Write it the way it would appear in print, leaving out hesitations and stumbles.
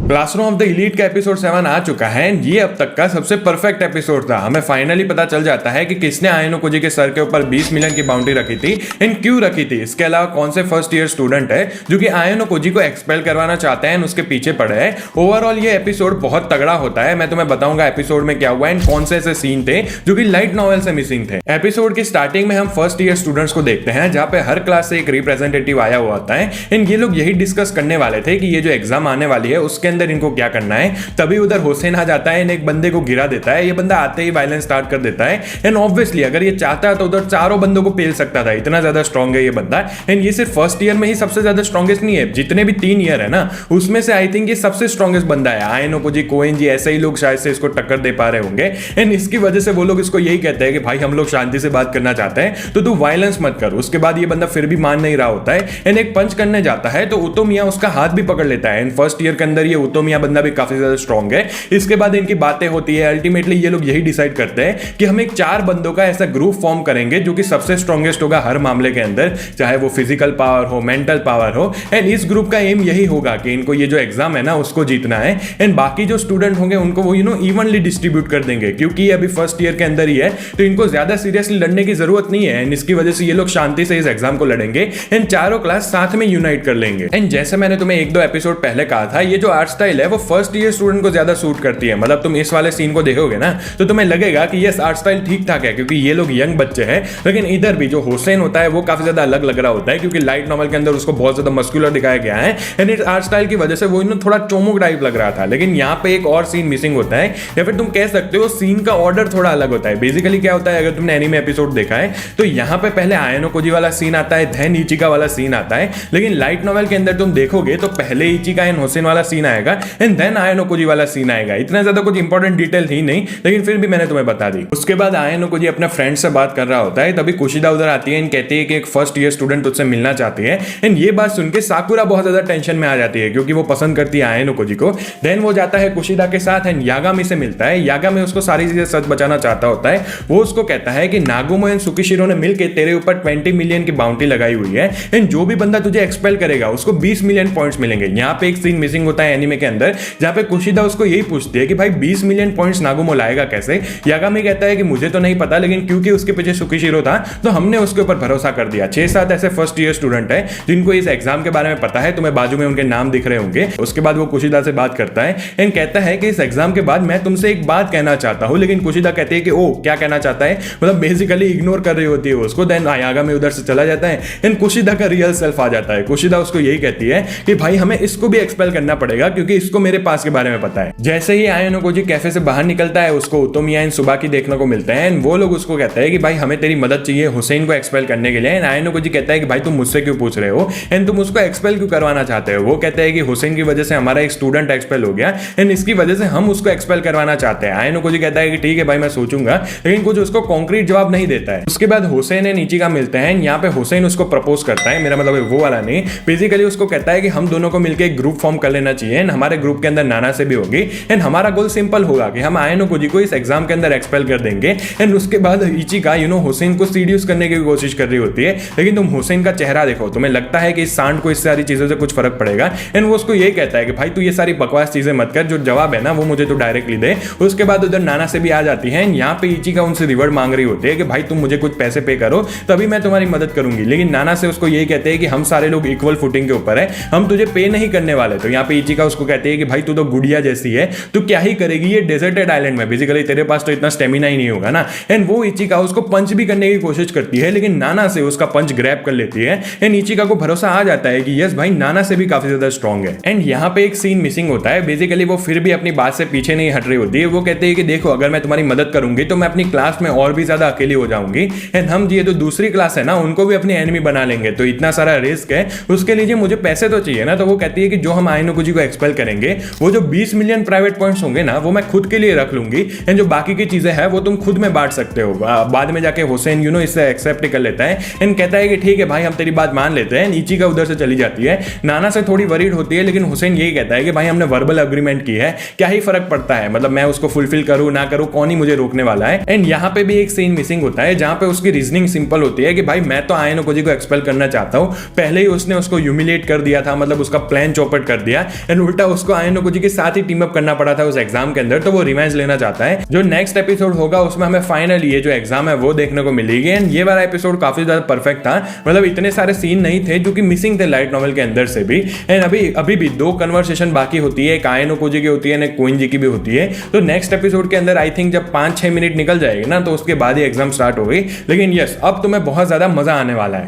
Classroom of the elite का episode 7 आ चुका है। ये अब तक का सबसे परफेक्ट एपिसोड था। हमें फाइनली पता चल जाता है कि किसने आयनो कोजी के सर के ऊपर 20 मिलियन की बाउंड्री रखी थी एंड क्यों रखी थी। इसके अलावा कौन से फर्स्ट ईयर स्टूडेंट है जो कि आयनो कोजी को एक्सपेल करवाना चाहते हैं, उसके पीछे पड़े हैं। ओवरऑल ये एपिसोड बहुत तगड़ा होता है। मैं तुम्हें बताऊंगा एपिसोड में क्या हुआ एंड कौन से ऐसे सीन थे जो कि लाइट नॉवेल से मिसिंग थे। एपिसोड की स्टार्टिंग में हम फर्स्ट ईयर स्टूडेंट्स को देखते हैं, जहां पे हर क्लास से एक रिप्रेजेंटेटिव आया हुआ होता है एंड ये लोग यही डिस्कस करने वाले थे कि ये जो एग्जाम आने वाली है उसके अंदर इनको क्या करना है। तभी उधर हुसैन आ जाता है, एक बंदे को गिरा देता है। ये बंदा आते ही वायलेंस स्टार्ट कर देता है एंड ऑब्वियसली अगर ये चाहता है तो उधर चारों बंदों को पेल सकता था, इतना ज्यादा स्ट्रॉन्ग है ये बंदा। एंड ये सिर्फ फर्स्ट ईयर में ही सबसे ज्यादा स्ट्रॉन्गेस्ट नहीं है, जितने भी 3 ईयर है ना उसमें से आई थिंक ये सबसे स्ट्रॉन्गेस्ट बंदा है। आयनो कोजी, कोएन जी, ऐसे ही लोग शायद से इसको टक्कर दे पा रहे होंगे एंड इसकी वजह से वो लोग इसको यही कहते हैं कि भाई हम लोग शांति से बात करना चाहते हैं तो तू वायलेंस मत कर। उसके बाद ये बंदा फिर भी मान नहीं रहा होता है एंड एक पंच करने जाता है तो उतोमिया उसका हाथ भी पकड़ लेता है। एंड फर्स्ट ईयर के अंदर ये उतोमिया बंदा भी काफी ज्यादा स्ट्रॉन्ग है। इसके बाद इनकी बातें होती है। अल्टीमेटली ये लोग यही डिसाइड करते हैं कि हम एक 4 बंदों का ऐसा ग्रुप फॉर्म करेंगे जो कि सबसे स्ट्रॉन्गेस्ट होगा हर मामले के अंदर, चाहे वो फिजिकल पावर हो, मेंटल पावर हो। एंड इस ग्रुप का एम यही होगा कि इनको ये जो एग्जाम है ना उसको जीतना है एंड बाकी जो स्टूडेंट होंगे उनको वो इवनली डिस्ट्रीब्यूट कर देंगे, क्योंकि ये अभी फर्स्ट ईयर के अंदर ही है तो इनको ज्यादा सीरियसली लड़ने की जरूरत नहीं है। एंड इसकी वजह से ये लोग शांति से इस एग्जाम को लड़ेंगे एंड चारों क्लास साथ में यूनाइट कर लेंगे। एंड जैसे मैंने तुम्हें 1-2 एपिसोड पहले कहा था, ये जो आर्ट स्टाइल है वो फर्स्ट ईयर स्टूडेंट को ज्यादा सूट करती है। मतलब तुम इस वाले सीन को देखोगे ना तो तुम्हें लगेगा कि ये आर्ट स्टाइल ठीक ठाक है क्योंकि ये लोग यंग बच्चे हैं। लेकिन इधर भी जो हुसैन होता है वो काफी ज्यादा अलग लग रहा होता है क्योंकि लाइट नॉवल के अंदर उसको बहुत ज्यादा मस्कुलर दिखाया गया है एंड इस आर्ट स्टाइल की वजह से वो थोड़ा चोमुक टाइप लग रहा था। लेकिन यहाँ पे एक और सीन मिसिंग होता है, या फिर तुम कह सकते हो सीन का ऑर्डर थोड़ा अलग होता है। बेसिकली क्या होता है, अगर तुमने एनीमे एपिसोड देखा है तो यहाँ पे पहले आयनो कोजी वाला सीन आता है, देन इचिका वाला सीन आता है। लेकिन लाइट नॉवल के अंदर तुम देखोगे तो पहले इचिका एंड हुसैन वाला सीन आएगा एंड देन आयनो कोजी वाला सीन आएगा। इतना ज्यादा कुछ इंपॉर्टेंट डिटेल थी नहीं, लेकिन फिर भी मैंने तुम्हें बता दी। उसके बाद आयनो कोजी अपने फ्रेंड से बात कर रहा होता है, तभी कुशिदा उधर आती है एंड कहती है कि एक फर्स्ट ईयर स्टूडेंट उससे मिलना चाहती है। एंड ये बात सुन के साकुरा बहुत ज्यादा टेंशन में आ जाती है क्योंकि वो पसंद करती है आयनो कोजी को। देन वो जाता है कुशिदा के साथ एंड यागामी से मिलता है। यागामी उसको सारी चीजें सच बचाना चाहता होता है। वो उसको कहता है कि नागुमो एंड सुकिशिरो ने मिलकर तेरे ऊपर 20 मिलियन की बाउंड्री लगाई हुई है एंड जो भी बंदा तुझे एक्सपेल करेगा उसको 20 मिलियन पॉइंट्स मिलेंगे। यहाँ पे एक सीन मिसिंग होता है एनीमे के अंदर, जहां पे कुशिदा उसको यही पूछती है कि भाई 20 मिलियन पॉइंट्स नागुमो लाएगा कैसे। यागामी कहता है कि मुझे तो नहीं पता, लेकिन क्योंकि उसके पीछे सुकिशिरो था तो हमने उसके ऊपर भरोसा कर दिया। 6-7 ऐसे फर्स्ट ईयर स्टूडेंट है जिनको इस एग्जाम के बारे में पता है, तुम्हें बाजू में उनके नाम दिख रहे होंगे। उसके बाद वो कुशिदा से बात करता है एंड कहता है कि इस एग्जाम के बाद मैं तुमसे एक बात कहना चाहता हूं। लेकिन कुशिदा कहती है कि ओ क्या कहना चाहता है, मतलब बेसिकली इग्नोर कर रही होती है उसको। देन यागामी उधर से चला जाता है एंड कुशिदा का रियल सेल्फ आ जाता है। कुशिदा उसको यही कहती है कि भाई हमें इसको भी एक्सपेल करना पड़ेगा क्योंकि इसको मेरे पास के बारे में पता है। जैसे ही आयनो कोजी कैफे से बाहर निकलता है उसको उतोमिया एंड सुबाकी देखने को मिलते हैं एंड वो लोग उसको कहते हैं कि भाई हमें तेरी मदद चाहिए हुसैन को एक्सपेल करने के लिए। एंड आयनो कोजी कहता है कि भाई तुम मुझसे क्यों पूछ रहे हो एंड तुम उसको एक्सपेल क्यों करवाना चाहते हो। वो कहते हैं कि हुसैन की वजह से हमारा एक स्टूडेंट एक्सपेल हो गया एंड इसकी वजह से हम उसको एक्सपेल करवाना चाहते हैं। आयनो कोजी कहता है कि ठीक है भाई मैं सोचूंगा, लेकिन कुछ उसको कॉन्क्रीट जवाब नहीं देता है। उसके बाद हुसैन एंड इचिका मिलते हैं। यहाँ पे हुसैन उसको प्रपोज करता है, मेरा मतलब वो वाला नहीं, बेसिकली उसको कहता है कि हम दोनों को मिलकर एक ग्रुप फॉर्म कर लेना चाहिए एंड हमारे ग्रुप के अंदर नाना से भी होगी एंड हमारा गोल सिंपल होगा कि हम आयनो कोजी को इस एग्जाम के अंदर एक्सपेल कर देंगे। एंड उसके बाद इचिका हुसैन को सीड्यूस करने की कोशिश कर रही होती है, लेकिन तुम हुसैन का चेहरा देखो, तुम्हें लगता है कि इस सांड को इस सारी चीजों से कुछ फर्क पड़ेगा। एंड वो उसको ये कहता है कि भाई तू ये सारी बकवास चीजें मत कर, जो जवाब है ना वो मुझे तो डायरेक्टली दे। उसके बाद उधर नाना से भी आ जाती है। यहाँ पे इचिका उनसे रिवॉर्ड मांग रही होती है कि भाई तुम मुझे कुछ पैसे पे करो तभी मैं तुम्हारी मदद करूंगी। लेकिन नाना से उसको यही कहते हैं कि हम सारे लोग इक्वल फुटिंग के ऊपर है, हम तुझे पे नहीं करने वाले। तो यहाँ पे इचिका उसको कहती है कि भाई तू तो गुड़िया जैसी है, तू क्या ही करेगी ये डेजर्टेड आइलैंड में, बेसिकली तेरे पास तो इतना स्टेमिना ही नहीं होगा ना। एंड वो इचिका उसको पंच भी करने की कोशिश करती है, लेकिन नाना से उसका पंच ग्रैब कर लेती है एंड इचिका को भरोसा आ जाता है कि यस भाई नाना से भी काफी ज्यादा स्ट्रॉन्ग है। एंड यहाँ पे एक सीन मिसिंग होता है, बेसिकली वो फिर भी अपनी बात से पीछे नहीं हट रही होती है। वो कहते हैं कि देखो अगर मैं तुम्हारी मदद करूंगी तो मैं अपनी क्लास में और भी ज्यादा अकेली हो जाऊंगी एंड हम ये जो दूसरी क्लास है ना उनको भी अपनी एनिमी बना लेंगे, तो इतना सारा रिस्क है, उसके लिए मुझे पैसे तो चाहिए ना। तो वो कहती है कि जो हम आयनो कोजी को एक्सपेल करेंगे वो जो 20 मिलियन प्राइवेट पॉइंट्स होंगे ना वो मैं खुद के लिए रख लूंगी एंड जो बाकी की चीजें हैं वो तुम खुद में बांट सकते हो। बाद में जाके हुसैन इससे एक्सेप्ट कर लेता है एंड कहता है कि ठीक है भाई हम तेरी बात मान लेते हैं। इचिका उधर से चली जाती है। नाना से थोड़ी वरीड होती है, लेकिन हुसैन यही कहता है कि भाई हमने वर्बल एग्रीमेंट की है, क्या ही फर्क पड़ता है, मतलब मैं उसको फुलफिल करूं ना करूं कौन ही मुझे रोकने वाला है। एंड यहाँ पे भी एक सीन मिसिंग होता है जहां पे उसकी रीजनिंग सिंपल होती है कि भाई मैं तो आयनो कोजी को एक्सपेल करना चाहता हूं, पहले ही उसने उसको ह्यूमिलेट कर दिया था, मतलब उसका प्लान चौपट कर दिया एंड उल्टा उसको आयनो कोजी के साथ ही टीम अप करना पड़ा था उस एग्जाम के अंदर, तो वो रिवेंज लेना चाहता है। जो नेक्स्ट एपिसोड होगा उसमें हमें फाइनली ये जो एग्जाम है वो देखने को मिलेगी। एंड ये वाला एपिसोड काफी ज्यादा परफेक्ट था, मतलब इतने सारे सीन नहीं थे जो कि मिसिंग थे लाइट नॉवेल के अंदर से भी। एंड अभी भी 2 कन्वर्सेशन बाकी होती है, एक आयनो कोजी की होती है, एक क्वीन जी की भी होती है। तो नेक्स्ट एपिसोड के अंदर आई थिंक जब 5-6 मिनट निकल जाएगी ना, तो उसके बाद ही एग्जाम स्टार्ट होगी। लेकिन यस, अब तुम्हें बहुत ज्यादा मजा आने वाला है।